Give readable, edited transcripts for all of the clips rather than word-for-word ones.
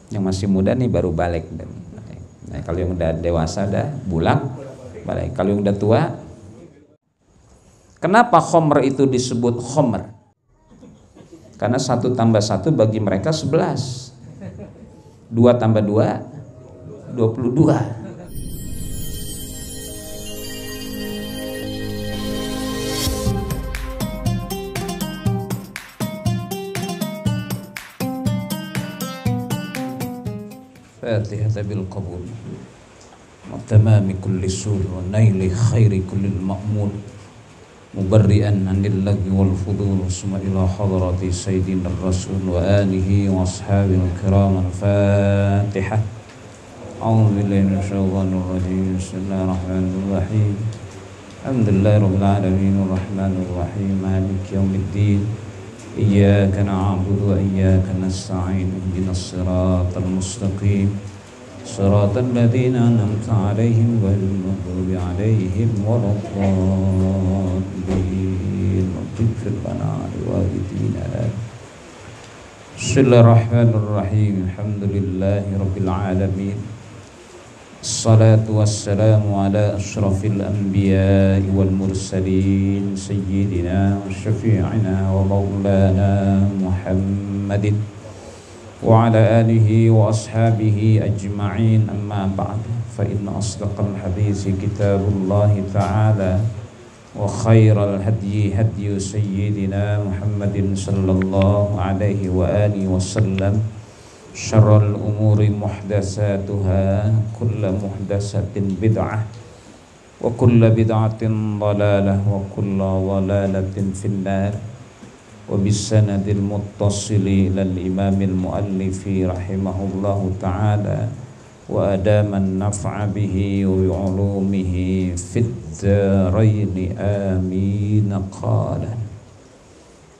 Yang masih muda nih baru balik. Nah, kalau yang udah dewasa udah bulat balik. Kalau yang udah tua, kenapa khomer itu disebut khomer? Karena 1 tambah 1 bagi mereka 11, 2 tambah 2 22. Fatihah bil qabul wa tamami kulli sur wa naili khairi kulli ma'mul mubarri'an anil lagwi wal fudul summa ila hadrati sayyidina rasul wa alihi wa ashabil kiram. Al-Fatihah. A'udzu billahi minasyaitonir rajim. Bismillahirrahmanirrahim. Alhamdulillahi rabbil alamin arrahmanir rahim maliki yaumiddin. Iyyaka na'budu wa iyyaka nasta'in ihdinas siratal mustaqim siratal ladzina an'amta 'alaihim ghairil maghdubi 'alaihim waladdallin. Ighfir lana wa liwalidina. Bismillahirrahmanirrahim. Alhamdulillahi rabbil alamin. Assalatu wassalamu ala ashrafil anbiya'i wal mursalin sayyidina wa syafi'ina wa maulana Muhammadin wa ala alihi wa ashabihi ajma'in, amma ba'd. Fa inna asdaqal hadithi kitabullahi ta'ala wa khairal hadyi hadyu sayyidina Muhammadin sallallahu alaihi wa alihi wa sallam. Syarrul umuri muhdatsatuha, kullu muhdatsatin bid'ah wa kullu bid'atin dhalalah wa kullu dhalalatin finnar. Wa bisanadil muttasili ilal imamil muallifi rahimahullahu ta'ala wa adaman naf'a bihi wa bi'ulumihi fid dharaini amin. Qala,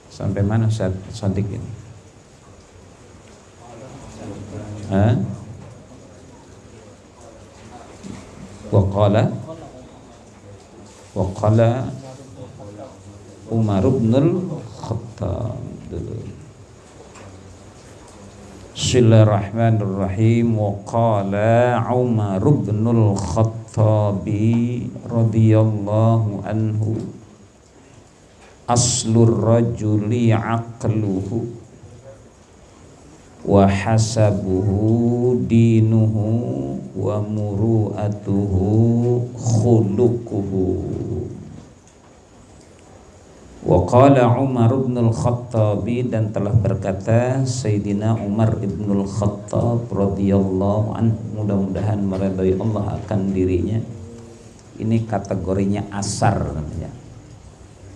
sampai mana Ustaz Shadiq ini? Waqala Umar bin Khattab. Bismillahirrahmanirrahim. Waqala Umar bin Khattab radhiyallahu anhu, aslur rajuli aqluhu wa hasabuhu dinuhu wa muru'atuhu khuluquhu. Wa qala Umar bin Al-Khattab, dan telah berkata Sayyidina Umar ibn Al-Khattab radhiyallahu anhu, mudah-mudahan meridai Allah akan dirinya. Ini kategorinya asar namanya.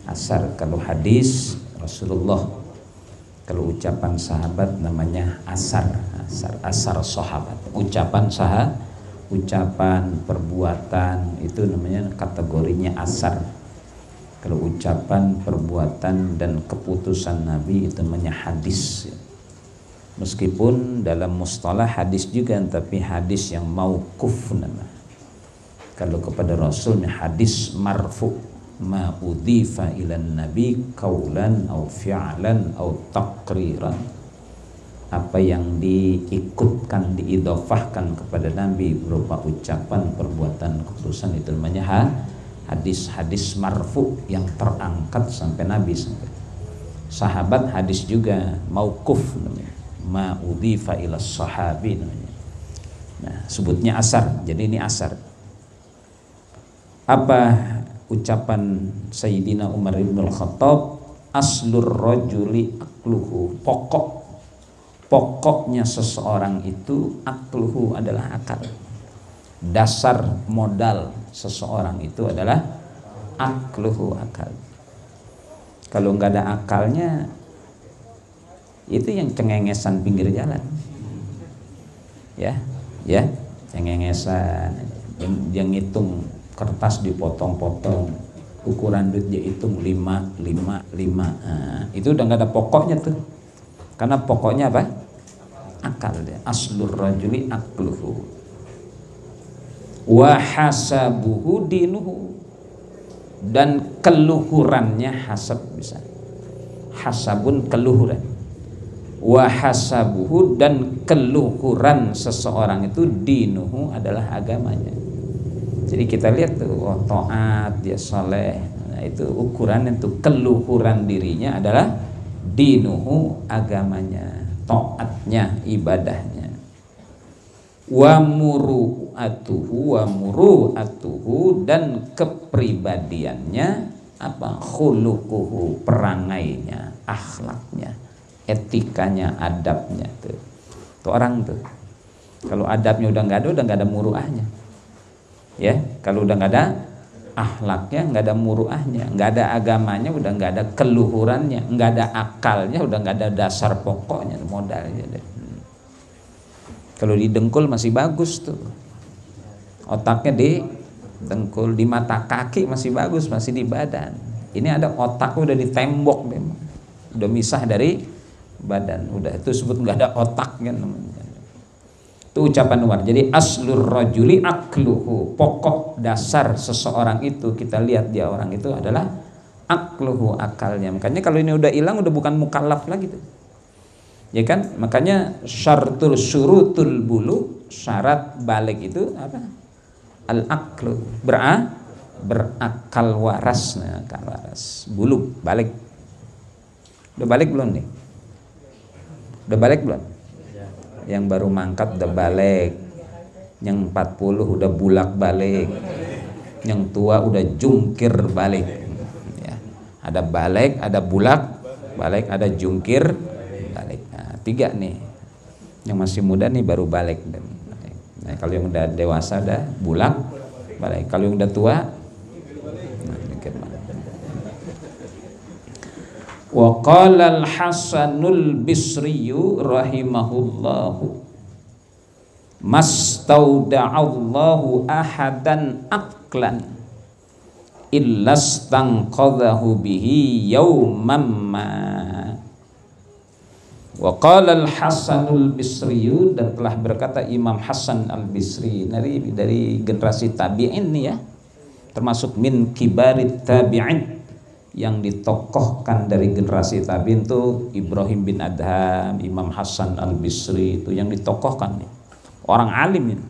Asar kalau hadis Rasulullah, kalau ucapan sahabat namanya asar sahabat. Ucapan perbuatan itu namanya kategorinya asar. Kalau ucapan, perbuatan dan keputusan Nabi itu namanya hadis. Meskipun dalam mustalah hadis juga, tapi hadis yang mauquf namanya. Kalau kepada Rasulnya hadis marfu, ma udhifa ilan nabi qaulan au fi'lan au taqriran, apa yang diikutkan, diidhafahkan kepada Nabi berupa ucapan, perbuatan, keputusan, itu namanya hadis marfu yang terangkat sampai Nabi. Sampai sahabat hadis juga mauquf namanya, ma udhifa ila sahabi namanya. Nah, sebutnya asar. Jadi ini asar. Apa ucapan Sayyidina Umar ibn Al-Khattab? Aslur rajuli akluhu, pokoknya seseorang itu akluhu adalah akal. Dasar modal seseorang itu adalah akluhu, akal. Kalau nggak ada akalnya, itu yang cengengesan pinggir jalan, ya cengengesan, yang ngitung kertas dipotong-potong, ukuran duit dia hitung 5. Nah, itu udah nggak ada pokoknya tuh, karena pokoknya apa? Akal dia. Aslur rajuli akluhu wa hasabuhu dinuhu, dan keluhurannya. Hasab bisa hasabun, keluhuran. wa hasabuhu, dan keluhuran seseorang itu dinuhu adalah agamanya. Jadi kita lihat tuh, oh, taat, dia soleh, nah itu ukuran itu keluhuran dirinya adalah dinuhu, agamanya, taatnya, ibadahnya. Wa muru'atuhu, dan kepribadiannya apa? Khuluquhu, perangainya, akhlaknya, etikanya, adabnya tuh. Tuh orang tuh. Kalau adabnya udah nggak ada muruahnya. Ya, kalau udah nggak ada akhlaknya, nggak ada muruahnya, nggak ada agamanya, udah nggak ada keluhurannya, nggak ada akalnya, udah nggak ada dasar pokoknya, modalnya deh. Kalau di dengkul masih bagus tuh, otaknya di dengkul, di mata kaki masih bagus, masih di badan. Ini ada otaknya udah di tembok, memang udah misah dari badan, udah itu sebut nggak ada otaknya namanya. Itu ucapan Umar. Jadi aslur rajuli akluhu, pokok dasar seseorang itu, kita lihat dia orang itu adalah akluhu, akalnya. Makanya kalau ini udah hilang, udah bukan mukallaf lagi tuh. Ya kan? Makanya syartul syurutul bulu, syarat balik itu apa? Al-aqlu, berakal waras. Nah, akal waras. Bulu, balik. Udah balik belum nih? Udah balik belum? Yang baru mangkat udah balik, yang 40 udah bulak balik, yang tua udah jungkir balik. Ya. Ada balik, ada bulak balik, ada jungkir balik. Nah, 3 nih. Yang masih muda nih baru balik. Nah, kalau yang udah dewasa udah bulak balik. Kalau yang udah tua, wa qala al-Hasanul Bisri rahimahullahu mastauda'allahu ahadan aqlan illa stanqadhahu bihi yawman ma. Wa qala al-Hasanul Bisri, dan telah berkata Imam Hasan al-Bisri dari generasi tabi'in ya, termasuk min kibarit tabi'in, yang ditokohkan dari generasi tabi'in itu Ibrahim bin Adham, Imam Hasan al-Bisri, itu yang ditokohkan nih. Orang alim ini.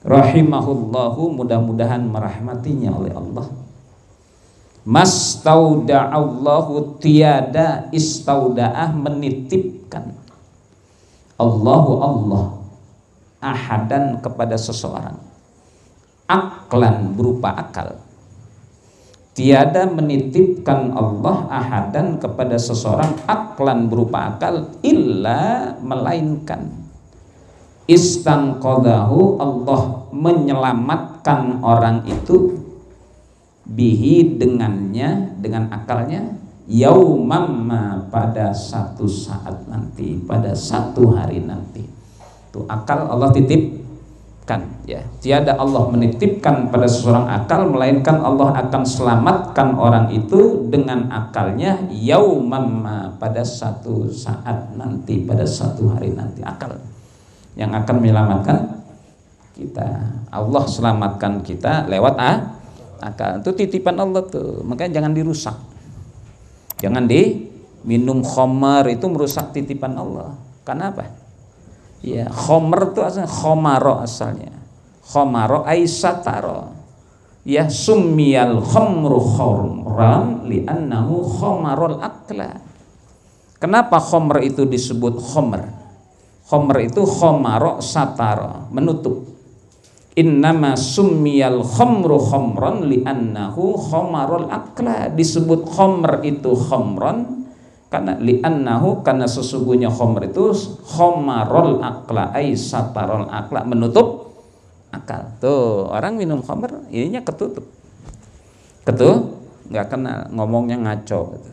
Rahimahullahu, mudah-mudahan merahmatinya oleh Allah. Mastauda'allahu, tiada istauda'ah, menitipkan Allah ahadan, kepada seseorang, aklan, berupa akal. Tiada menitipkan Allah ahadan kepada seseorang aklan, berupa akal, illa, melainkan istanqadhahu, Allah menyelamatkan orang itu, bihi, dengannya, dengan akalnya, yaumamma, pada satu saat nanti, pada satu hari nanti. Tuh akal Allah titipkan ya. Tiada Allah menitipkan pada seseorang akal, melainkan Allah akan selamatkan orang itu dengan akalnya, yaumamma, pada satu saat nanti, pada satu hari nanti. Akal yang akan menyelamatkan kita. Allah selamatkan kita lewat akal. Itu titipan Allah tuh. Makanya jangan dirusak. Jangan diminum khamar, itu merusak titipan Allah. Karena apa? Ya, khamar itu asalnya khamaro, asalnya khamaro aisataro. Ya, summiyal khamru khamran li'annahu khamarul akla. Kenapa khamr itu disebut khamr? Khamr itu khamaro satara, menutup. Innama summiyal khamru khamran li'annahu khamarul akla. Disebut khamr itu khamran karena li'annahu, karena sesungguhnya khamr itu khamarul akla, ay satarul akla, menutup akal. Tuh orang minum khamr ininya ketutup, nggak kenal, ngomongnya ngaco gitu.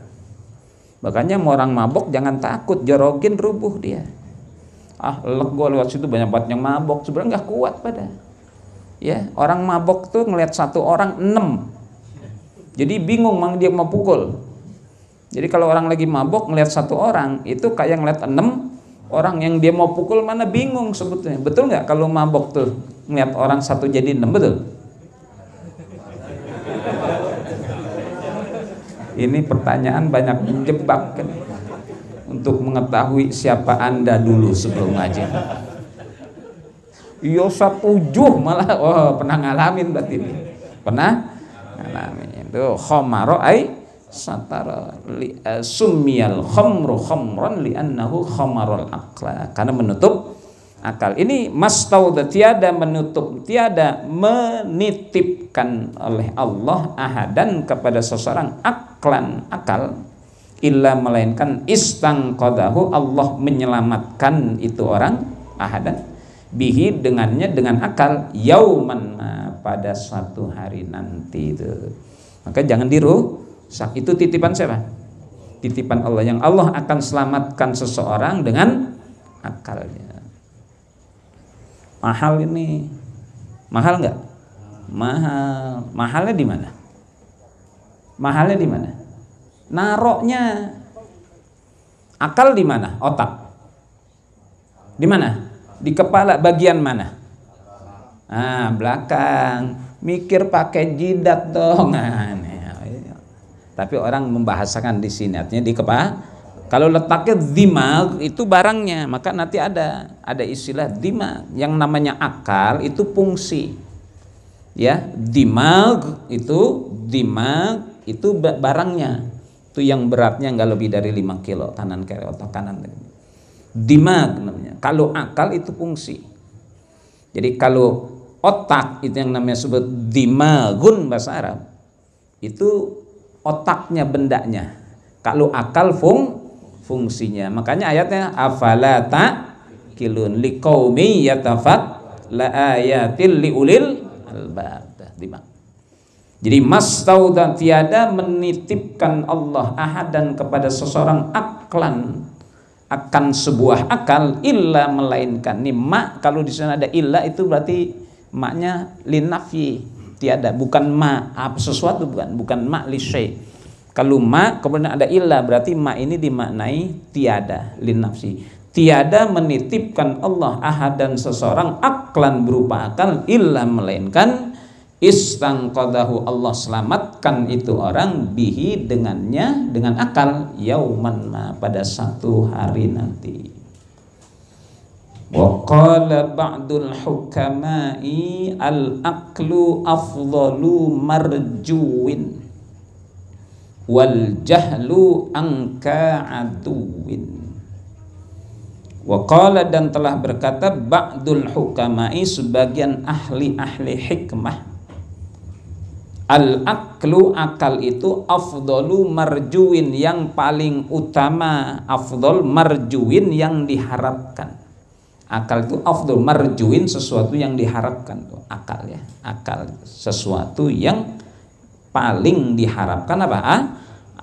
Makanya mau orang mabok jangan takut, jorogin rubuh dia. Gue lewat situ banyak banget yang mabok, sebenarnya nggak kuat pada. Ya, orang mabok tuh ngelihat satu orang 6, jadi bingung mang dia mau pukul. Jadi kalau orang lagi mabok ngelihat satu orang itu kayak ngelihat 6 orang yang dia mau pukul, mana bingung sebetulnya. Betul nggak kalau mabok tuh ngelihat orang satu jadi 6, betul? Ini pertanyaan banyak menjebak kan. untuk mengetahui siapa Anda dulu sebelum ngaji. Iya, 7 malah. Oh, pernah ngalamin berarti ini. Pernah ngalamin. Itu khamara ai satara summiyal khamru khamran li'annahu khamarul aqla, karena menutup akal. Ini mastauda, tiada menutup, tiada menitipkan oleh Allah ahadan kepada seseorang aklan, akal, illa melainkan istangqadahu, Allah menyelamatkan itu orang ahadan bihi dengannya, dengan akal, yauman, pada suatu hari nanti itu. Maka jangan dirusak, itu titipan siapa? Titipan Allah, yang Allah akan selamatkan seseorang dengan akalnya. Mahal ini, mahal nggak? Mahal. Mahalnya di mana? Mahalnya di mana? Naroknya. Akal di mana? Otak. Di mana? Di kepala bagian mana? Belakang. Mikir pakai jidat dong. Tapi orang membahasakan di sini, artinya di kepala. Kalau letaknya dimag itu barangnya, maka nanti ada istilah dimag. Yang namanya akal itu fungsi. Ya, dimag itu barangnya. Itu yang beratnya nggak lebih dari 5 kilo, kanan kiri, otak kanan. Dimag namanya. Kalau akal itu fungsi. Jadi kalau otak itu yang namanya sebut dimagun bahasa Arab, itu otaknya, bendanya. Kalau akal fungsinya. Makanya ayatnya afala ta'qilun liqaumi la ayatil liulil albab. Dimag. Jadi mastauda, tiada menitipkan Allah ahadan kepada seseorang aklan, akan sebuah akal, illa melainkan. Nih mak, kalau di sana ada illa itu berarti maknya linafyi, tiada, bukan ma sesuatu, bukan ma li syai'. Kalau ma kemudian ada illa berarti ma ini dimaknai tiada, linafsi. Tiada menitipkan Allah ahadan seseorang aklan berupa akal, illa melainkan istangqadahu, Allah selamatkan itu orang bihi dengannya, dengan akal, yauman, pada satu hari nanti. Wa qala ba'dul hukama'i al-aqlu afdalu marjuwin wal jahlu angka aduwin. Wa qala, dan telah berkata ba'dul hukama'i, sebagian ahli-ahli hikmah, al-aqlu, akal itu, afdalu marjuwin, yang paling utama, afdal marjuwin, yang diharapkan. Akal itu afdal marjuwin, sesuatu yang diharapkan tuh akal, ya. Akal sesuatu yang paling diharapkan apa?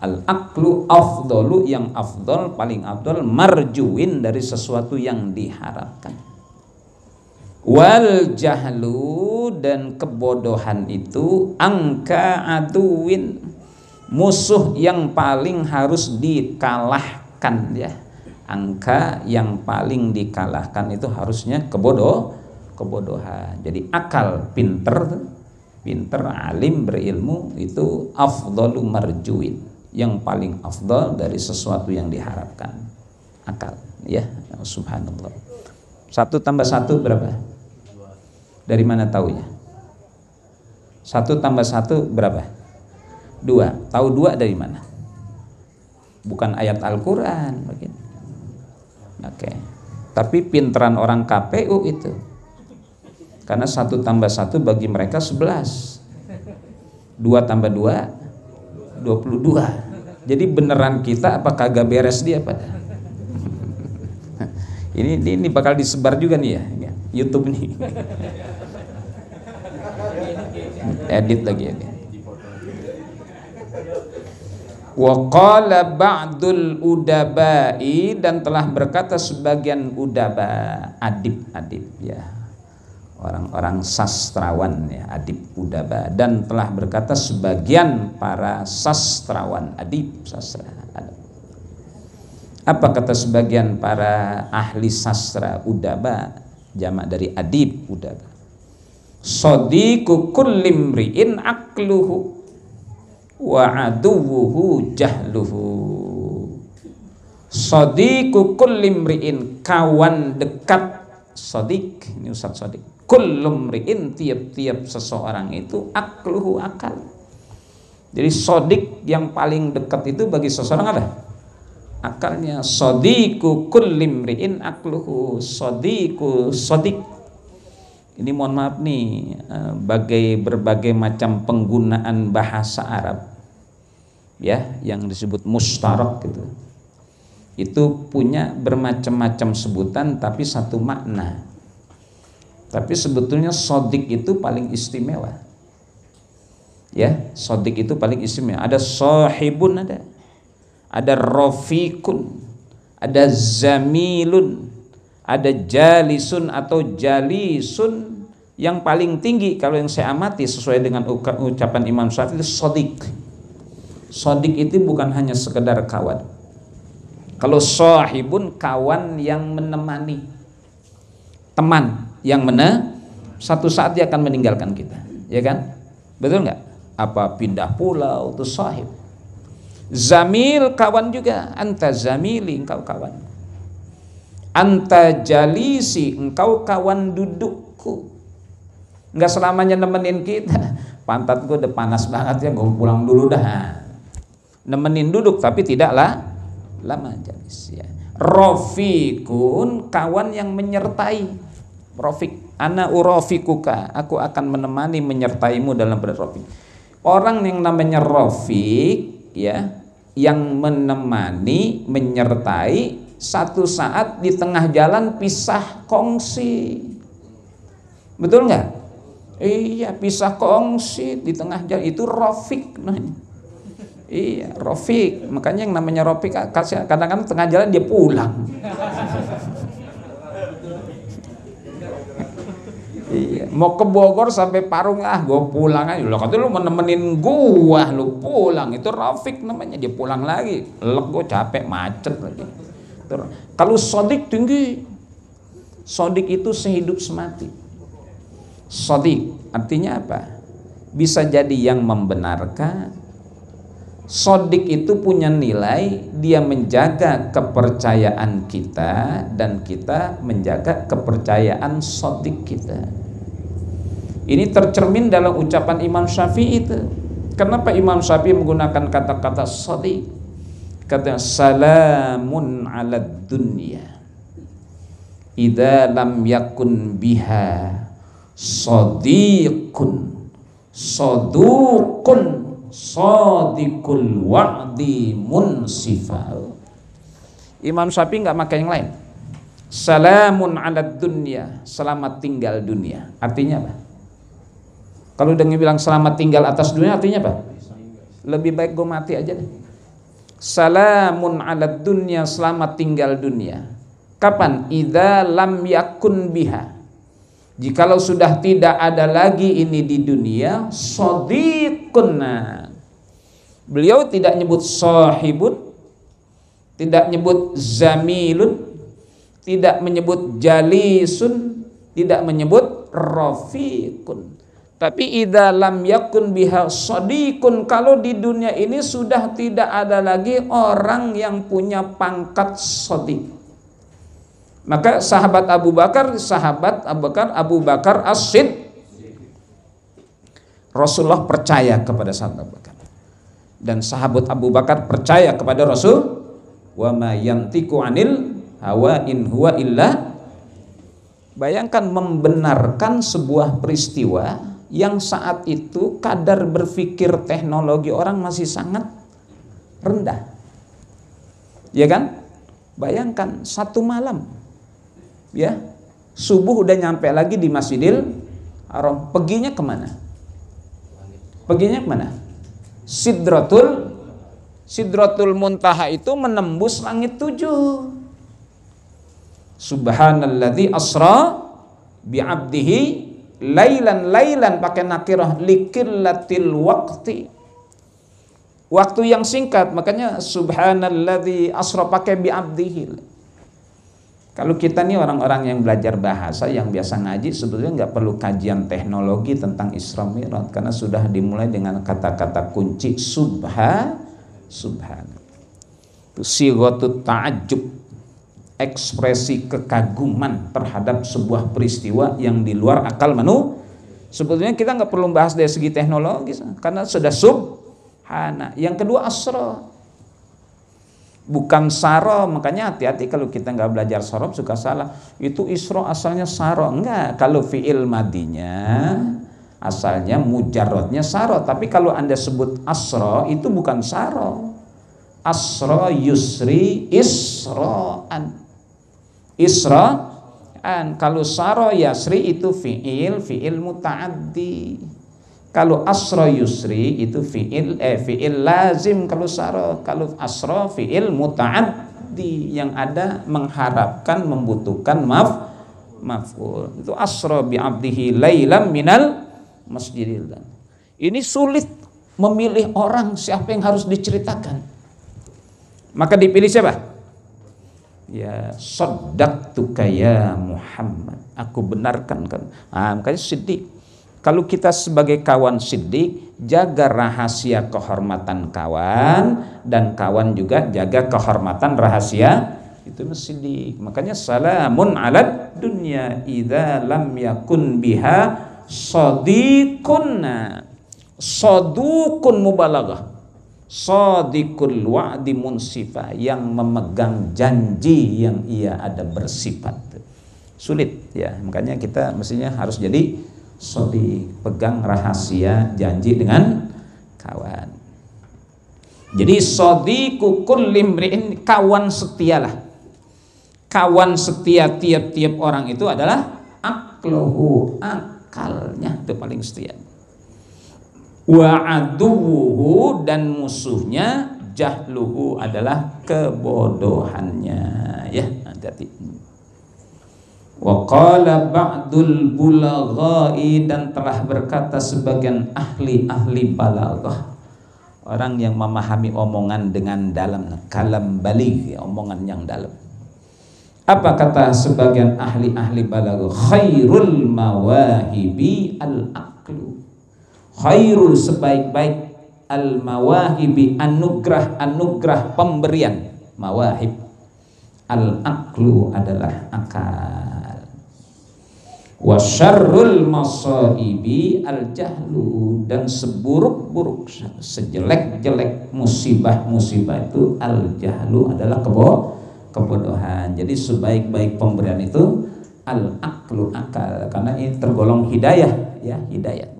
Al-aqlu afdalu, yang afdal, paling afdal, marjuwin, dari sesuatu yang diharapkan. Wal jahlu, dan kebodohan itu, angka aduwin, musuh yang paling harus dikalahkan, ya. Angka yang paling dikalahkan itu harusnya kebodohan. Jadi akal, pinter, alim, berilmu, itu afdalu marjuwin, yang paling afdal dari sesuatu yang diharapkan. Akal, ya. Subhanallah. 1 tambah 1 berapa? Dari mana taunya? 1 tambah 1 berapa? 2. Tahu 2 dari mana? Bukan ayat Al-Quran, begini. Oke. Tapi pinteran orang KPU itu. Karena 1 tambah 1 bagi mereka 11. 2 tambah 2 22. Jadi beneran kita apa kagak beres dia pada? Ini bakal disebar juga nih, ya, YouTube nih. Edit lagi ya. Wa qala ba'dul udabai, dan telah berkata sebagian udaba, adib, ya, orang-orang sastrawan, ya, adib, udaba, dan telah berkata sebagian para sastrawan, adib, sastra. Apa kata sebagian para ahli sastra, udaba, jamak dari adib, udaba? Sadiqu kulli imri'in aqluhu wa aduwuhu jahluhu. Sadiqu kulli mri'in, kawan dekat sadiq, ini Ustaz Sadiq. Kullu mri'in, tiap-tiap seseorang itu akluhu, akal. Jadi sadiq yang paling dekat itu bagi seseorang apa? Akalnya. Sadiqu kulli mri'in akluhu, sadiqu sadiq. Ini mohon maaf nih, berbagai macam penggunaan bahasa Arab ya yang disebut mustarak gitu. Itu punya bermacam-macam sebutan tapi satu makna. Tapi sebetulnya sodik itu paling istimewa. Ya, sodik itu paling istimewa. Ada sahibun, ada rafiqun, ada zamilun, ada jalisun atau jalisun. Yang paling tinggi kalau yang saya amati sesuai dengan ucapan Imam Syafi'i itu sodik. Sodik itu bukan hanya sekedar kawan. Kalau sahibun, kawan yang menemani, teman yang satu saat dia akan meninggalkan kita, ya kan? Betul nggak? Apa pindah pulau itu sahib. Zamil, kawan juga. Anta zamili, engkau kawan. Anta jalisi, engkau kawan dudukku. Nggak selamanya nemenin kita. Pantat gue udah panas banget ya, gue pulang dulu dah. Nemenin duduk tapi tidaklah lama jalis ya. Rafiqun, kawan yang menyertai. Rafiq, ana urafiquka, aku akan menemani menyertaimu dalam berrafiq. Orang yang namanya rafiq ya, yang menemani, menyertai, satu saat di tengah jalan pisah kongsi. Betul nggak? Iya, pisah kongsi di tengah jalan, itu rafiq namanya. Iya, rafiq. Makanya yang namanya rafiq kadang-kadang tengah jalan dia pulang. Iya, mau ke Bogor sampai Parung, gue pulang aja. Lo kata lu menemenin gua, lu pulang. Itu rafiq namanya, dia pulang lagi. Lek, gue capek, macet lagi. Kalau sodik tinggi. Sodik itu sehidup semati. Sodik artinya apa? Bisa jadi yang membenarkan. Sodik itu punya nilai, dia menjaga kepercayaan kita dan kita menjaga kepercayaan sodik kita. Ini tercermin dalam ucapan Imam Syafi'i itu. Kenapa Imam Syafi'i menggunakan kata-kata sodik? Kata salamun ala dunya idza lam yakun biha sadiqun saduqun sadiqul wa'di munsifal. Imam Syafi'i nggak pakai yang lain. Salamun ala dunya, selamat tinggal dunia. Artinya apa? Kalau udah bilang selamat tinggal atas dunia, artinya apa? Lebih baik gue mati aja deh. Salamun ala dunya, selamat tinggal dunia. Kapan? Idza lam yakun biha, jikalau sudah tidak ada lagi ini di dunia, sadiqun. Beliau tidak nyebut sahibun, tidak nyebut zamilun, tidak menyebut jalisun, tidak menyebut rafiqun. Tapi idza lam yakun biha sadiqun, kalau di dunia ini sudah tidak ada lagi orang yang punya pangkat sadiq. Maka sahabat Abu Bakar Abu Bakar As-Siddiq, Rasulullah percaya kepada sahabat Abu Bakar, dan sahabat Abu Bakar percaya kepada Rasul. Wa ma yantiqu anil hawa in huwa illa. Bayangkan membenarkan sebuah peristiwa yang saat itu kadar berpikir teknologi orang masih sangat rendah, ya kan? Bayangkan satu malam ya, subuh udah nyampe lagi di Masjidil Haram. Perginya kemana? Sidratul Muntaha itu menembus langit 7. Subhanalladzi asra bi'abdihi lailan pakai nakirah liqillatil waqti. Waktu yang singkat, makanya subhanalladzi asra pakai bi'abdihi. Kalau kita nih orang-orang yang belajar bahasa, yang biasa ngaji, sebetulnya nggak perlu kajian teknologi tentang Isra Mi'raj, karena sudah dimulai dengan kata-kata kunci subhan. Sighatut ta'ajjub, ekspresi kekaguman terhadap sebuah peristiwa yang di luar akal manusia. Sebetulnya kita nggak perlu bahas dari segi teknologis karena sudah subhana. Yang kedua asra, bukan saro. Makanya hati-hati kalau kita nggak belajar sorob suka salah. Itu isro asalnya saro, enggak. Kalau fiil madinya asalnya mujarrodnya saro, tapi kalau Anda sebut asra itu bukan saro. Asra yusri isro'an, isra'an. Kalau saro yasri itu fiil muta'addi. Kalau asra yusri itu fiil lazim. Kalau saro, kalau asra fiil muta'addi yang ada mengharapkan, membutuhkan maf'ul. Itu asra bi'abdihi lailam minal masjidil. Ini sulit memilih orang siapa yang harus diceritakan. Maka dipilih siapa? Ya, shaddaqtuka ya Muhammad. Aku benarkan kan. Makanya Siddiq. Kalau kita sebagai kawan Siddiq, jaga rahasia kehormatan kawan, dan kawan juga jaga kehormatan rahasia itu Siddiq. Makanya salamun alad dunya idza lam yakun biha shadiqun. Sadukun mubalaghah. Shadiqul wa'di munsifa, yang memegang janji yang ia ada bersifat. Sulit ya, makanya kita mestinya harus jadi shadiq, pegang rahasia janji dengan kawan. Jadi shadiqu kulli imri'in, kawan setialah. Kawan setia tiap-tiap orang itu adalah aqluhu, akalnya itu paling setia. Wa aduwuhu, dan musuhnya jahluhu, adalah kebodohannya. Ya, hati-hati. Wa qala ba'dul bulaghai, dan telah berkata sebagian ahli balaghah, orang yang memahami omongan dengan dalam, kalam baligh, omongan yang dalam. Apa kata sebagian ahli balaghah? Khairul mawahibi al-aqlu. Khairul, sebaik-baik, al-mawahibi, anugerah pemberian, mawahib, al-aqlu, adalah akal. Wa syarrul masaibi al-jahlu, dan seburuk-buruk, sejelek-jelek musibah itu al-jahlu, adalah kebodohan. Jadi sebaik-baik pemberian itu al-aqlu, akal, karena ini tergolong hidayah, ya, hidayah.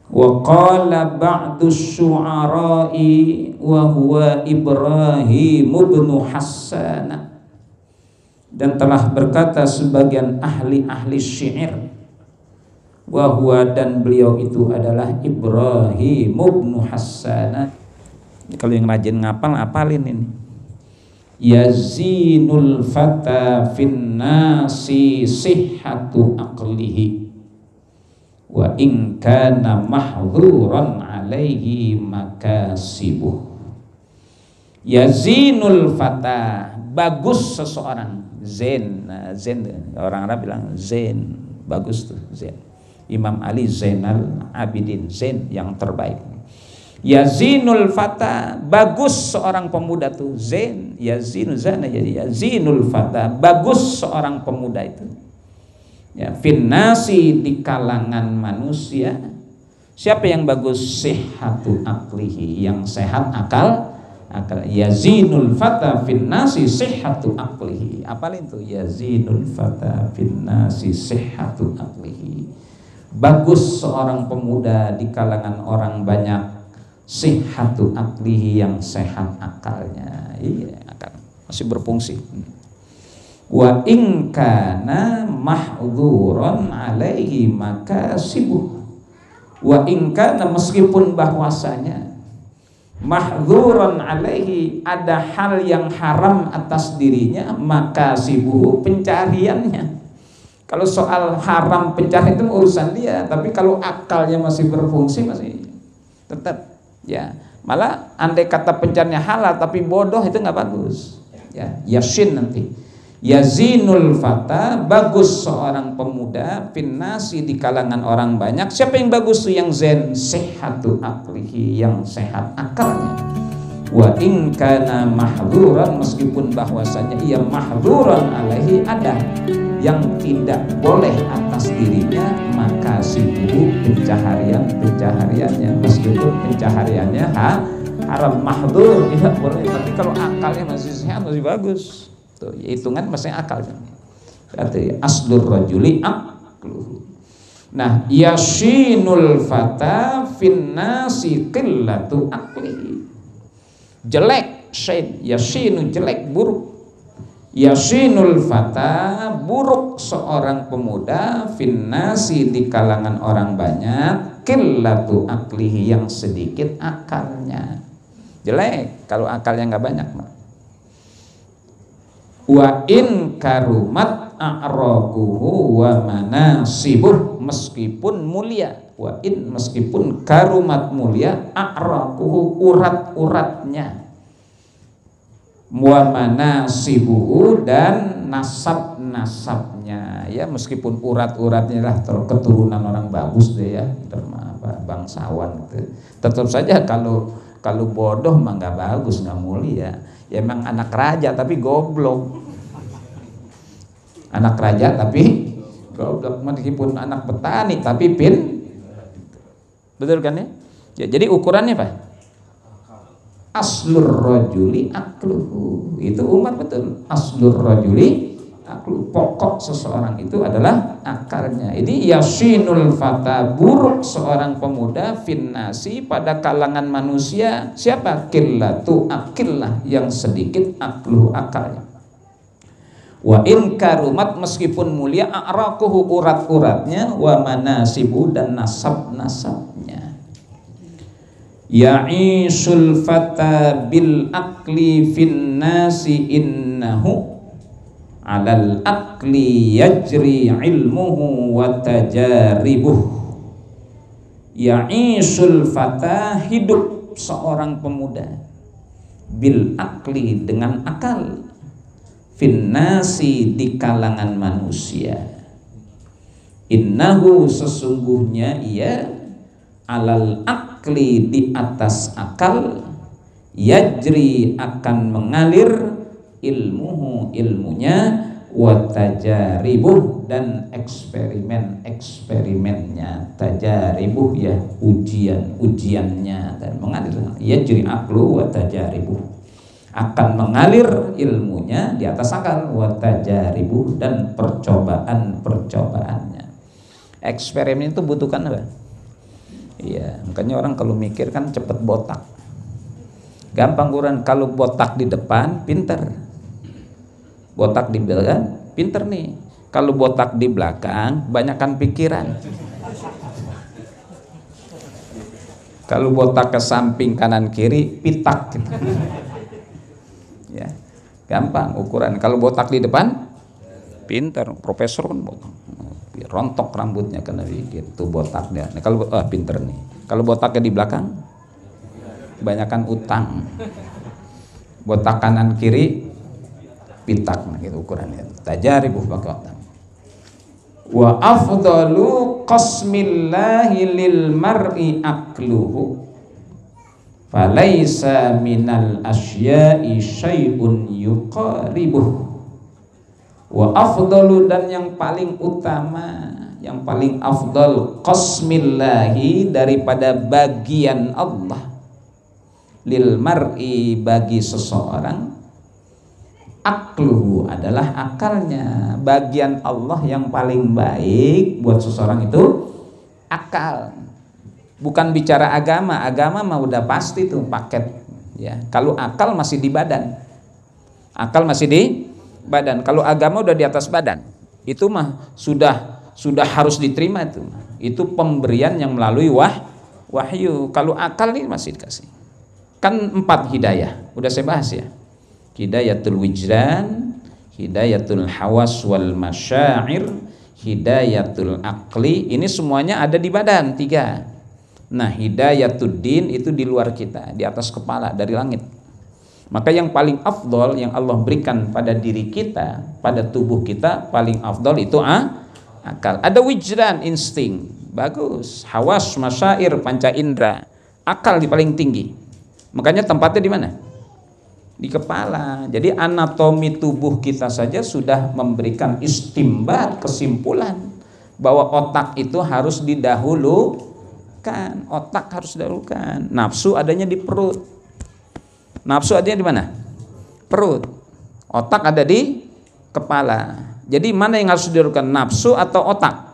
Wa qala ba'du syu'ara'i wa huwa Ibrahim ibn Hassan, dan telah berkata sebagian ahli syair, wa huwa, dan beliau itu adalah Ibrahim ibn Hassan. Kalau yang rajin ngapal, apalin ini. Yazinul fata fin nasi sihhatu aqlihi wa in kana mahdhuran alaihi makasibuh. Yazinul fata, bagus seseorang. Zen orang Arab bilang zen, bagus tuh zen. Imam Ali Zainal Abidin, zen yang terbaik. Yazinul fata, bagus seorang pemuda tuh. Zen, yazinul zana, jadi yazinul fata, bagus seorang pemuda itu. Ya, finnasi, di kalangan manusia. Siapa yang bagus? Sihhatu aqlihi, yang sehat akal. Yazinul fata finnasi sihhatu aqlihi. Apalin itu? Yazinul fata finnasi sihhatu aqlihi. Bagus seorang pemuda di kalangan orang banyak. Sihhatu aqlihi, yang sehat akalnya. Iya, akal masih berfungsi. Wa in kana mahdzuran alaihi makasibuh. Wa in kana, meskipun bahwasanya mahdzuran alaihi, ada hal yang haram atas dirinya, makasibuh, pencariannya. Kalau soal haram pencarian itu urusan dia, tapi kalau akalnya masih berfungsi, masih tetap ya. Malah andai kata pencariannya halal tapi bodoh, itu nggak bagus ya. Yasin nanti. Yazinul fata, bagus seorang pemuda, finnasi, di kalangan orang banyak. Siapa yang bagus tuh? Yang zen, sihhatu aqlihi, yang sehat akalnya. wa in kana mahdzuran, meskipun bahwasanya ia mahdzuran alaihi, ada yang tidak boleh atas dirinya, maka sibuhu pencahariannya, meskipun pencahariannya haram, mahdzur tidak boleh, tapi kalau akalnya masih sehat masih bagus tuh, hitungan masih akalnya. Berarti aslur rajuli aqluhu. Nah, yasinul fata finnasi qillatu aqli. Jelek, syain, yasinu jelek, buruk. Yasinul fata, buruk seorang pemuda, finnasi di kalangan orang banyak, qillatu aqlihi, yang sedikit akalnya. Jelek kalau akalnya nggak banyak. Wa in karumat a'raquhu wa manasibuh, meskipun mulia, wa in, meskipun karumat mulia, a'raquhu, urat-uratnya, wa manasibuhu, dan nasab-nasabnya, ya meskipun urat-uratnya lah keturunan orang bagus deh ya, bangsawan gitu. Tetap saja kalau bodoh mah nggak bagus, nggak mulia. Ya emang anak raja tapi goblok. Anak raja tapi goblok, meskipun anak petani tapi betul kan ya? Ya, jadi ukurannya Pak, aslur rajuli aqluhu, itu Umar betul, aslur rajuli aqluhu, pokok seseorang itu adalah akalnya. Ini yasinul fata, buruk seorang pemuda, finnasi, pada kalangan manusia, siapa? Qillatu aqillah, yang sedikit aqluhu, akalnya. Wa in karumat, meskipun mulia, a'raquhu, urat-uratnya, wa manasibu, dan nasab-nasabnya. Ya'isul fata bil aqli fin nasi innahu alal aqli yajri ilmuhu wa tajaribuh. Ya'isul fata, hidup seorang pemuda, bil aqli, dengan akal, finnasi, di kalangan manusia, innahu, sesungguhnya ia, alal akli, di atas akal, yajri, akan mengalir, ilmuhu, ilmunya, wa tajaribuh, dan eksperimennya, tajaribuh ya ujiannya, dan mengalir, yajri aklu wa tajaribuh, akan mengalir ilmunya di atas akal, wa tajaribuh, dan percobaannya. Eksperimen itu butuhkan apa? Iya, makanya orang kalau mikir kan cepet botak. Gampang kurang, kalau botak di depan pinter, botak di belakang pinter nih. Kalau botak di belakang banyakkan pikiran. Kalau botak ke samping kanan kiri pitak gitu. Ya, gampang ukuran. Kalau botak di depan pinter, profesor kan botak, rontok rambutnya karena gitu botaknya. Nah, kalau pinter nih. Kalau botaknya di belakang kebanyakan utang. Botak kanan kiri pitak, nah gitu ukurannya. Tajaribuh bakal. Wa afdalu qasmillahi lil mar'i aqluhu, falaisa minal asya'i syai'un yuqaribuh. Wa afdalu, dan yang paling utama, yang paling afdal, qasmillahi, daripada bagian Allah, lil mar'i, bagi seseorang, aqluhu, adalah akalnya. Bagian Allah yang paling baik buat seseorang itu akal. Bukan bicara agama, agama mah udah pasti tuh paket ya. Kalau akal masih di badan, akal masih di badan. Kalau agama udah di atas badan, itu mah sudah harus diterima itu. Itu pemberian yang melalui wahyu. Kalau akal ini masih dikasih. Kan 4 hidayah, udah saya bahas ya. Hidayatul wijdan, hidayatul hawas wal masyair, hidayatul aqli. Ini semuanya ada di badan 3. Nah, hidayatul din itu di luar kita, di atas kepala, dari langit. Maka yang paling afdol yang Allah berikan pada diri kita, pada tubuh kita, paling afdol itu akal. Ada wijdan, insting, bagus. Hawas, masyair, panca indera. Akal di paling tinggi. Makanya tempatnya di mana? Di kepala. Jadi anatomi tubuh kita saja sudah memberikan istimbat, kesimpulan bahwa otak itu harus didahulukan. Otak harus didahulukan. Nafsu adanya di perut. Nafsu adanya di mana? Perut. Otak ada di kepala. Jadi mana yang harus didahulukan, nafsu atau otak?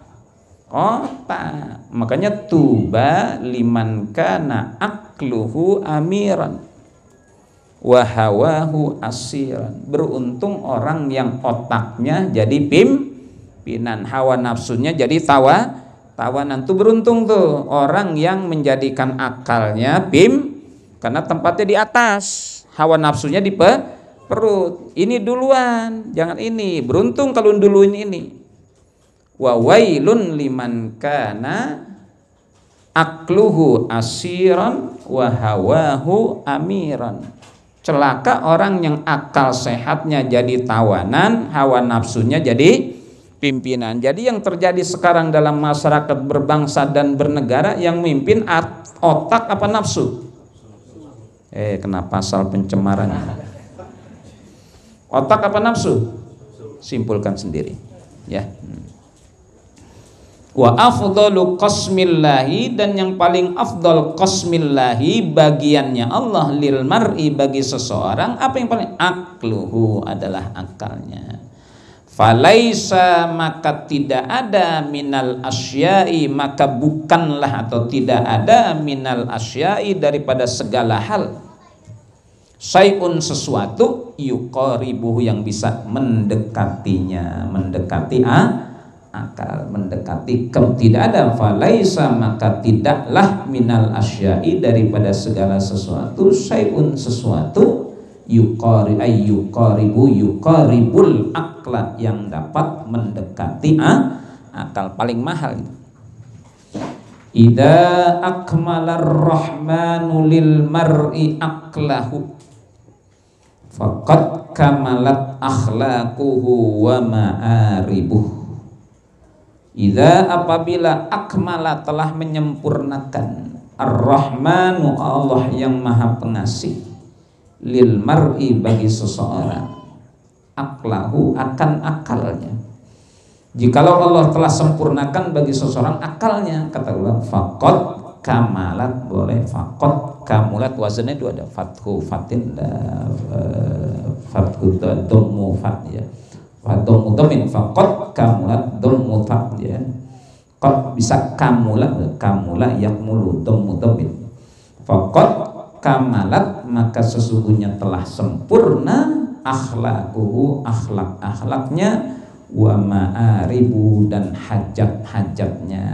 Otak. Makanya tuba liman kana akluhu amiran wa hawahu asiran. Beruntung orang yang otaknya jadi pimpinan, hawa nafsunya jadi tawanan. Tuh beruntung tuh orang yang menjadikan akalnya karena tempatnya di atas, hawa nafsunya di perut. Ini duluan, jangan ini. Beruntung kalau duluin ini. Wa wailun liman kana akluhu asiran wa hawahu amiran. Celaka orang yang akal sehatnya jadi tawanan, hawa nafsunya jadi pimpinan. Jadi yang terjadi sekarang dalam masyarakat berbangsa dan bernegara, yang mimpin otak apa nafsu? Kena pasal pencemaran. Otak apa nafsu? Simpulkan sendiri, ya. Wa afdalu qasmillahi, dan yang paling afdal qasmillahi, bagiannya Allah, lil mar'i, bagi seseorang, apa yang paling? Akluhu, adalah akalnya. Falaisa, maka tidak ada, minal asyai, maka bukanlah atau tidak ada, minal asyai, daripada segala hal, syai'un, sesuatu, yuqaribuhu, yang bisa mendekatinya, mendekati akal, mendekati tidak ada. Falaisa, maka tidaklah, minal asyai, daripada segala sesuatu, syai'un, sesuatu, yuqaribul akla, yang dapat mendekati akal. Paling mahal. Idza akmalar rahmanu lil mar'i aklahu faqad kamalat akhlaquhu wa ma'aribuh. Idza, apabila, akmala, telah menyempurnakan, ar-rahmanu, Allah yang maha pengasih, lil mar'i, bagi seseorang, aklahu, akan akalnya. Jikalau Allah telah sempurnakan bagi seseorang akalnya, kata Allah, faqad kamalat, boleh faqad kamulat, wazannya itu ada fathu fatin, fathu dhammu fat, ya. Fadom udamin faqad kamulat dhammu fat, ya. Qad bisa kamulat, kamula yakmulu dhammu dhamin. Faqad kamalat, maka sesungguhnya telah sempurna, akhlaquhu, akhlaknya, wa ma'aribu, dan hajat-hajatnya.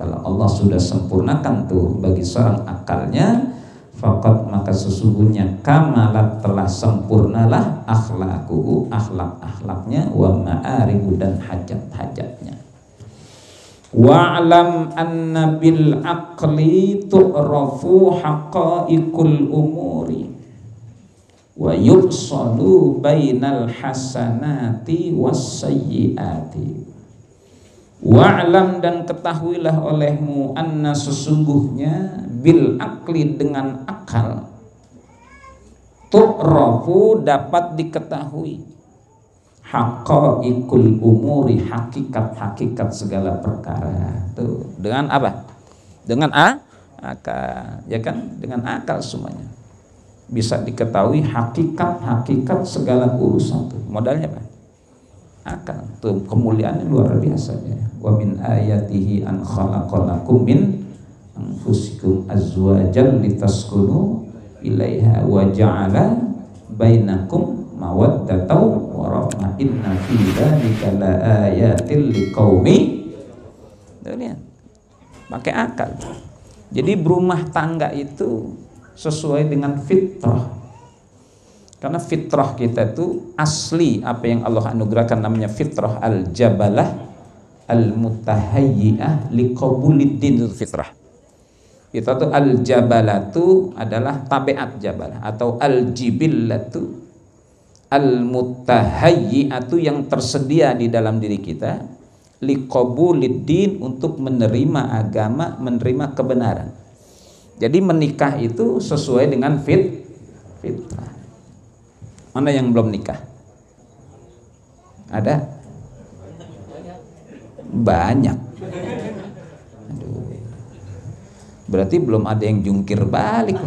Kalau Allah sudah sempurnakan tuh bagi seorang akalnya, faqad, maka sesungguhnya kamalat, telah sempurnalah, akhlaquhu, akhlaknya, wa ma'aribu, dan hajat-hajatnya. Wa'lam anna bil aqli tu'rafu haqa'iqul umuri wa yufsalu bainal hasanati was sayyiati. Wa'lam, dan ketahuilah olehmu, anna, sesungguhnya, bil akli, dengan akal, tu'rafu, dapat diketahui, haqa'iqul umuri, hakikat-hakikat segala perkara. Tuh, dengan apa? Dengan akal, ya kan? Dengan akal semuanya bisa diketahui hakikat-hakikat segala urusan. Tuh, modalnya apa? Akal. Tuh, kemuliaannya luar biasa, ya. Wa min ayatihi an khalaqalakum min anfusikum azwajan litaskunu ilaiha wa ja'ala bainakum mawaddatan wa rahmah inna fi dzalika laayatil liqaumi. Lihat, pakai akal. Jadi berumah tangga itu sesuai dengan fitrah. Karena fitrah kita itu asli, apa yang Allah anugerahkan namanya fitrah al-jabalah al-mutahayyi'ah liqabuliddin, itu fitrah. Itu tuh al-jabalatu adalah tabiat jabalah, atau al-jibillatu al-mutahayyi'atu, yang tersedia di dalam diri kita, liqabuliddin, untuk menerima agama, menerima kebenaran. Jadi menikah itu sesuai dengan fitrah. Mana yang belum nikah? Ada? Banyak. Aduh. Berarti belum ada yang jungkir balik.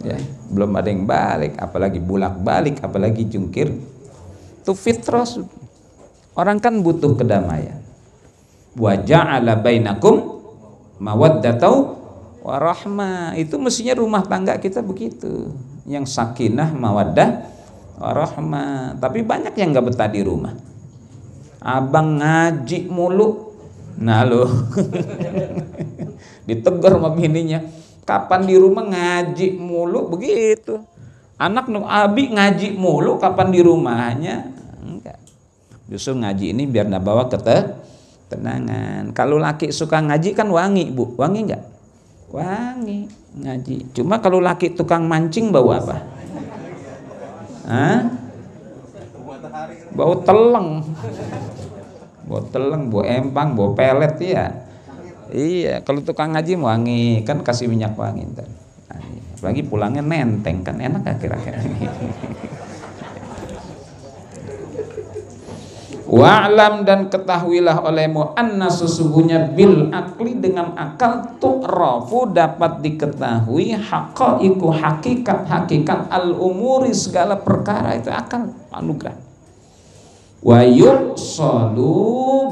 Ya, belum ada yang balik, apalagi bulak-balik, apalagi jungkir. Itu fitrah. Orang kan butuh kedamaian. Wa ja'ala bainakum mawaddatan wa rahmah. Itu mestinya rumah tangga kita begitu. Yang sakinah, mawaddah, wa rahmah. Tapi banyak yang enggak betah di rumah. Abang ngaji mulu. Nah lo. Ditegur sama bininya. Kapan di rumah ngaji mulu begitu. Anak abi ngaji mulu, kapan di rumahnya? Enggak. Justru ngaji ini biar bawa ketenangan. Kalau laki suka ngaji kan wangi, Bu. Wangi enggak? Wangi ngaji. Cuma kalau laki tukang mancing bau apa? Hah? Bau teleng. Bau teleng, bau empang, bau pelet ya. Iya, kalau tukang ngaji wangi, kan kasih minyak wangi ntar. Apalagi pulangnya nenteng, kan enak ya kira-kira. Wa'lam, dan ketahuilah olehmu anna sesungguhnya bil akli dengan akal tu'rafu dapat diketahui haqaiqu hakikat al umuri segala perkara, itu akal anugerah. Wa yusalu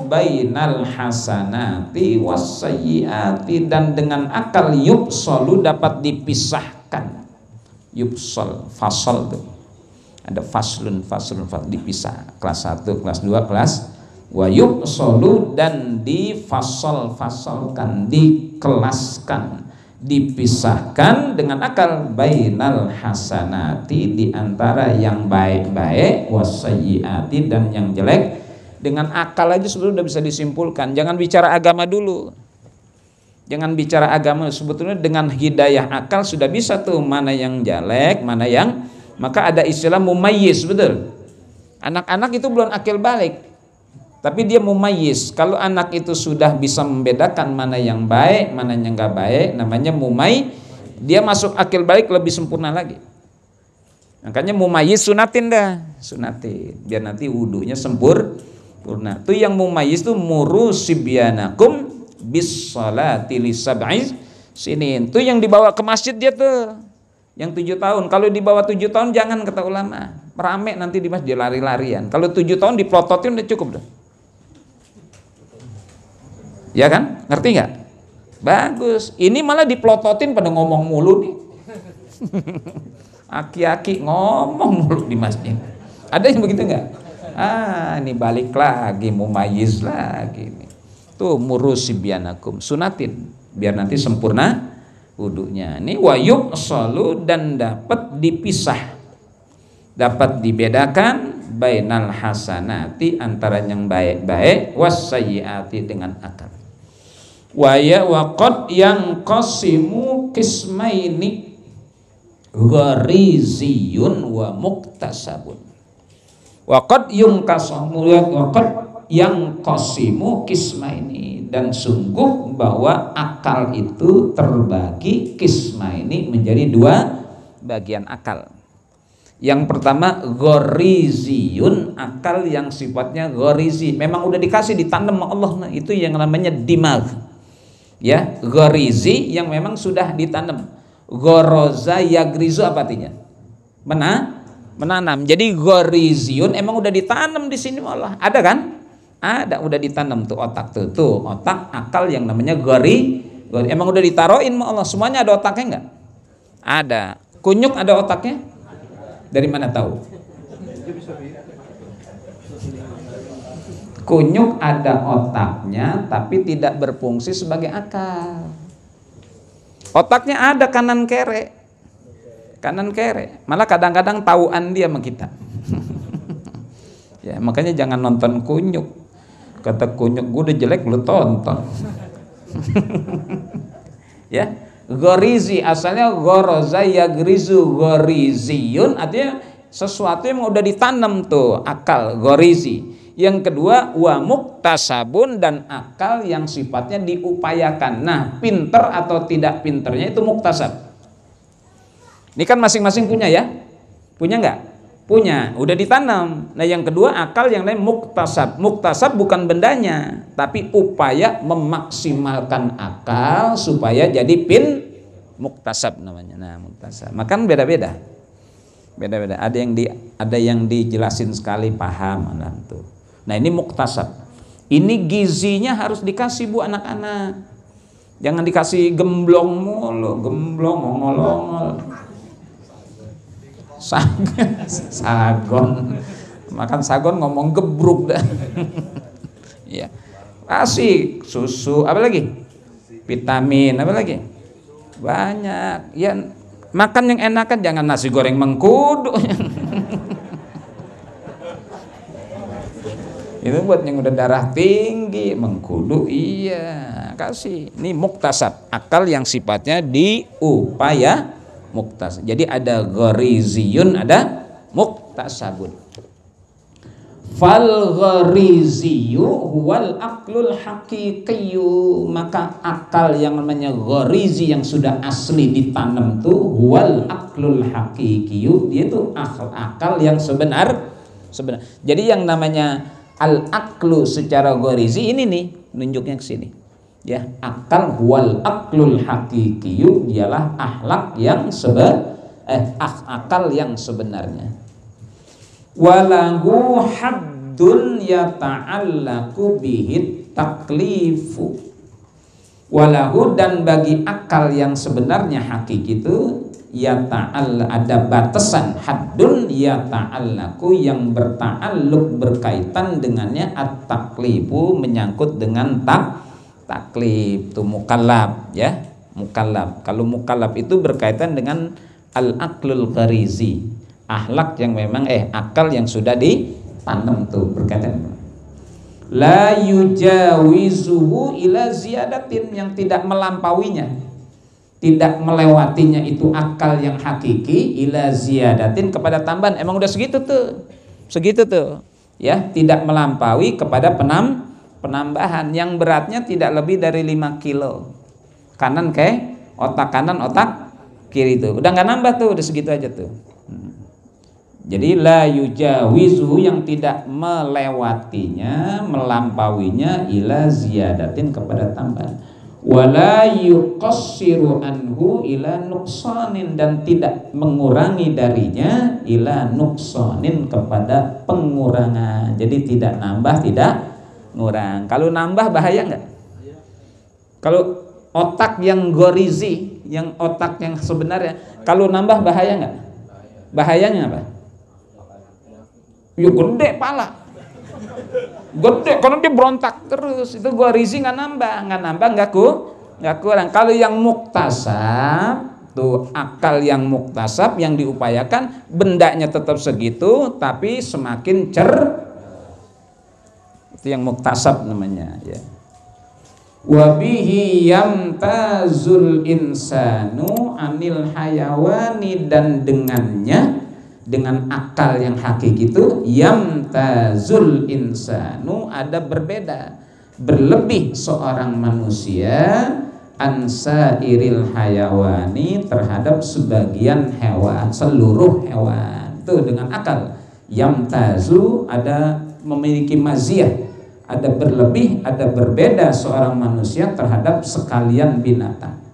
bainal hasanati wassayyiati, dan dengan akal yusalu dapat dipisahkan. Yusal fasal tuh. Ada faslun dipisah, kelas 1, kelas 2, kelas wa yusalu, dan difasal-fasalkan, dikelaskan, dipisahkan dengan akal bainal hasanati, di antara yang baik-baik, wasayyiati, dan yang jelek. Dengan akal aja sebetulnya udah bisa disimpulkan. Jangan bicara agama dulu. Jangan bicara agama, sebetulnya dengan hidayah akal sudah bisa tuh mana yang jelek, mana yang. Maka ada istilah mumayyiz, betul. Anak-anak itu belum akil balik, tapi dia mumayyiz. Kalau anak itu sudah bisa membedakan mana yang baik, mana yang enggak baik, namanya dia masuk akil balik lebih sempurna lagi. Makanya mumayyiz sunatin biar nanti wudunya sempurna. Itu yang mumayyiz itu muru sibyanakum bis salati li sab'i sinin. Itu yang dibawa ke masjid dia tuh. Yang 7 tahun, kalau di bawah 7 tahun jangan, kata ulama, rame nanti di masjid lari-larian. Kalau 7 tahun diplototin udah cukup dah. Ya kan? Ngerti nggak? Bagus. Ini malah diplototin pada ngomong mulu nih. Aki-aki ngomong mulu di masjid. Ada yang begitu nggak? Ini balik lagi mumayyiz lagi nih. Tuh murusibiyanakum, sunatin biar nanti sempurna wudunya. Ini wayub salu, dan dapat dipisah, dapat dibedakan bainal hasanati, antara yang baik-baik, wassayyiati, dengan akal. Waya waqad yang qasimu qismaini ghariziyun wa muktasabun. Waqad yang qasimu qismaini, dan sungguh bahwa akal itu terbagi qismaini, menjadi 2 bagian akal. Yang pertama ghariziyun, akal yang sifatnya gharizi, memang udah dikasih ditanam sama Allah. Nah, itu yang namanya dimag. Ya, gharizi yang memang sudah ditanam. Gharaza yagrizu, apa artinya? Menanam. Jadi ghariziyun emang udah ditanam di sini Allah. Ada kan? Ada, udah ditanam tuh otak tuh otak akal yang namanya ghari, emang udah ditaruhin sama Allah. Semuanya ada otaknya enggak? Ada. Kunyuk ada otaknya? Dari mana tahu? Kunyuk ada otaknya, tapi tidak berfungsi sebagai akal. Otaknya ada kanan kere, malah kadang-kadang tauan dia sama kita. Ya, makanya jangan nonton kunyuk. Kata kunyuk, gue udah jelek lu tonton. Ya, gharizi asalnya gharaza yagrizu, ghariziyun artinya sesuatu yang udah ditanam tuh akal, gharizi. Yang kedua, wa muktasabun, dan akal yang sifatnya diupayakan. Nah, pinter atau tidak pinternya itu muktasab. Ini kan masing-masing punya ya? Punya nggak? Punya, udah ditanam. Nah, yang kedua, akal yang lain muktasab. Muktasab bukan bendanya, tapi upaya memaksimalkan akal supaya jadi muktasab namanya. Nah, muktasab. Makan beda-beda. Beda-beda. Ada yang dijelasin sekali paham tuh. Nah, ini muktasab. Ini gizinya harus dikasih Bu anak-anak. Jangan dikasih gemblong mulu, gemblong ongol-ongol. Sagon. Makan sagon ngomong gebruk dah. Ya. Kasih susu, apa lagi? Vitamin, apa lagi? Banyak. Ya, makan yang enak kan, jangan nasi goreng mengkudu. Itu buat yang udah darah tinggi, mengkudu, iya, kasih. Ini muktasab, akal yang sifatnya diupaya muktasab. Jadi ada ghariziyun, ada muktasabun. Fal ghariziyu huwal aqlul haqiqiyu, maka akal yang namanya gharizi yang sudah asli ditanam tuh huwal aqlul haqiqiyu, dia tuh akal yang sebenar. Jadi yang namanya al aqlu secara gharizi ini nih, nunjuknya ke sini. Ya, akal huwal aqlul haqiqiyu, dialah akhlak yang akal yang sebenarnya. Walahu haddun yata'allaku bihit taklifu. Walahu, dan bagi akal yang sebenarnya hakiki itu ada batasan, haddun yata'allaku, yang berta'alluq berkaitan dengannya at-taklifu, menyangkut dengan taklif itu mukallaf ya, mukallaf. Kalau mukallaf itu berkaitan dengan al-aqlul gharizi, akhlak yang memang akal yang sudah ditanam tuh berkaitan. La yujawizuhu ila ziyadatin, yang tidak melampauinya, tidak melewatinya itu akal yang hakiki, ila ziyadatin, kepada tambahan. Emang udah segitu tuh ya, tidak melampaui kepada penambahan yang beratnya tidak lebih dari 5 kilo kanan ke otak kanan, otak kiri itu udah nggak nambah tuh, udah segitu aja tuh. Jadi la yujawizu, yang tidak melewatinya, melampauinya, ila ziyadatin, kepada tambahan. Wala yuqassiru anhu ila nuqsanin, dan tidak mengurangi darinya ila nuqsanin, kepada pengurangan. Jadi tidak nambah, tidak ngurang. Kalau nambah bahaya nggak? Kalau otak yang gharizi, yang otak yang sebenarnya, kalau nambah bahaya nggak? Bahayanya apa? Ya gede pala, gede karena dia berontak terus. Itu gharizi, nggak nambah, nggak kurang. Kalau yang muktasab tuh, akal yang muktasab yang diupayakan, bendanya tetap segitu tapi semakin itu yang muktasab namanya ya. Wa bihi yamtazul insanu anil hayawani, dan dengannya, dengan akal yang hakiki itu, yamtazul insanu, ada berbeda, berlebih seorang manusia, ansairil hayawani, terhadap sebagian hewan, seluruh hewan. Itu dengan akal. Yamtazu, ada memiliki maziyah, ada berlebih, ada berbeda seorang manusia terhadap sekalian binatang.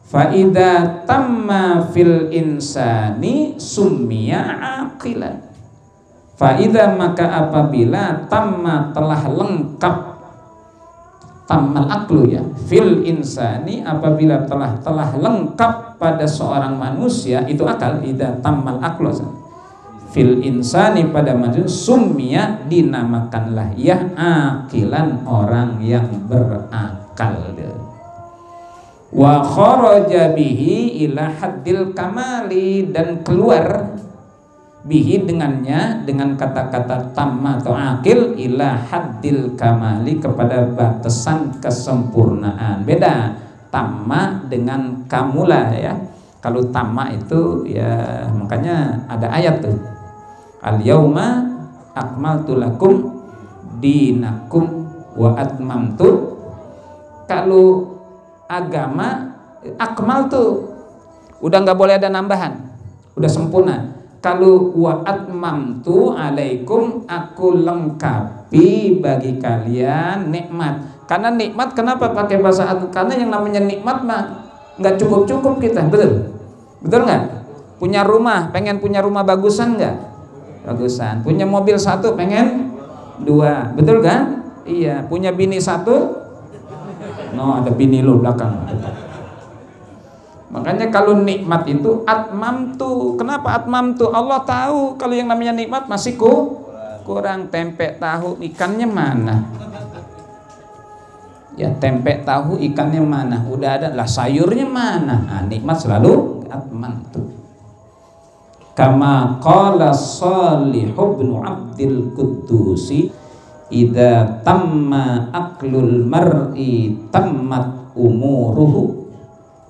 Fa'idha tamma fil insani summiya aqilan. Fa'idha, maka apabila tamma, telah lengkap, tammal aqlu ya, fil insani, apabila telah lengkap pada seorang manusia itu akal. Idza tammal aqlu fil insani, pada manusia, summiya, dinamakanlah ya aqilan, orang yang berakal. Wa kharaja bihi ila haddil kamali, dan keluar bihi dengannya, dengan kata-kata tamma atau akil, ila haddil kamali, kepada batasan kesempurnaan. Beda tamma dengan kamula ya. Kalau tamma itu ya, makanya ada ayat tuh, al yauma akmaltu lakum dinakum wa atmamtu. Kalau agama akmaltu udah nggak boleh ada nambahan, udah sempurna. Kalau wa atmamtu alaikum, aku lengkapi bagi kalian nikmat. Karena nikmat kenapa pakai bahasa at? Karena yang namanya nikmat mah nggak cukup kita, betul nggak? Punya rumah, pengen punya rumah bagusan nggak? Bagusan. Punya mobil satu, pengen dua, betul kan? Iya. Punya bini satu, no, ada bini lo belakang. Makanya kalau nikmat itu atmamtu. Kenapa atmamtu? Allah tahu kalau yang namanya nikmat masih kurang. Tempe tahu ikannya mana? Ya, tempe tahu ikannya mana? Udah ada lah, sayurnya mana? Nah, nikmat selalu atmamtu. Kama qala Shalih bin Abdul Quddusi, idza tamma aklul mar'i tammat umuruhu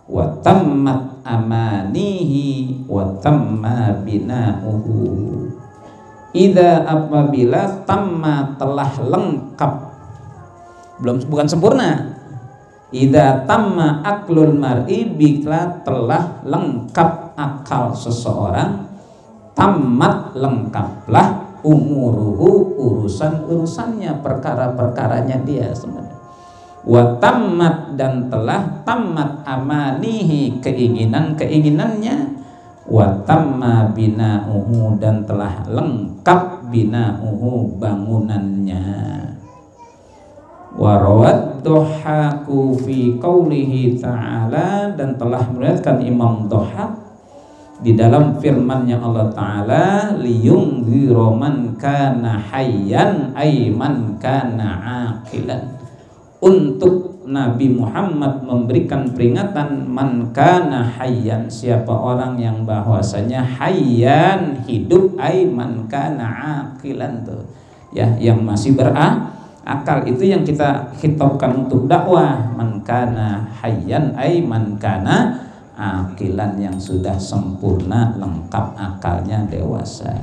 wa tammat amanihi wa tamma bina'uhu. Idza, apabila, tamma, telah lengkap, bukan sempurna. Idza tamma aklul mar'i, bila telah lengkap akal seseorang, tammat, lengkaplah, umuruhu, urusan-urusannya, perkara-perkaranya dia sebenarnya. Wa tammat, dan telah tamat, amanihi, keinginannya. Wa tamma bina'uhu, dan telah lengkap bina'uhu, bangunannya. Wa rawad Dhahaku fi qaulihi ta'ala, dan telah meriwayatkan Imam Dhahak di dalam firman-Nya Allah Ta'ala, liyungdhira man kana hayyan ay man kana aqilan, untuk Nabi Muhammad memberikan peringatan man kana hayyan, siapa orang yang bahwasanya hayyan, hidup, ay man kana aqilan, tuh ya, yang masih berakal. Itu yang kita khitabkan untuk dakwah, man kana hayyan ay man kana aqilan, yang sudah sempurna, lengkap akalnya, dewasa.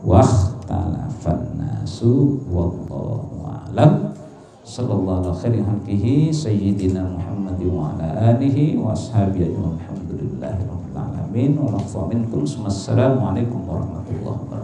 Wahtalafan nasu wallahu a'lam. Sallallahu alaihi halqihi sayyidina Muhammad wa ala alihi wa ashabihi ajma'in. Alhamdulillahi rabbil alamin wa rafa minkum. Assalamualaikum warahmatullahi wabarakatuh.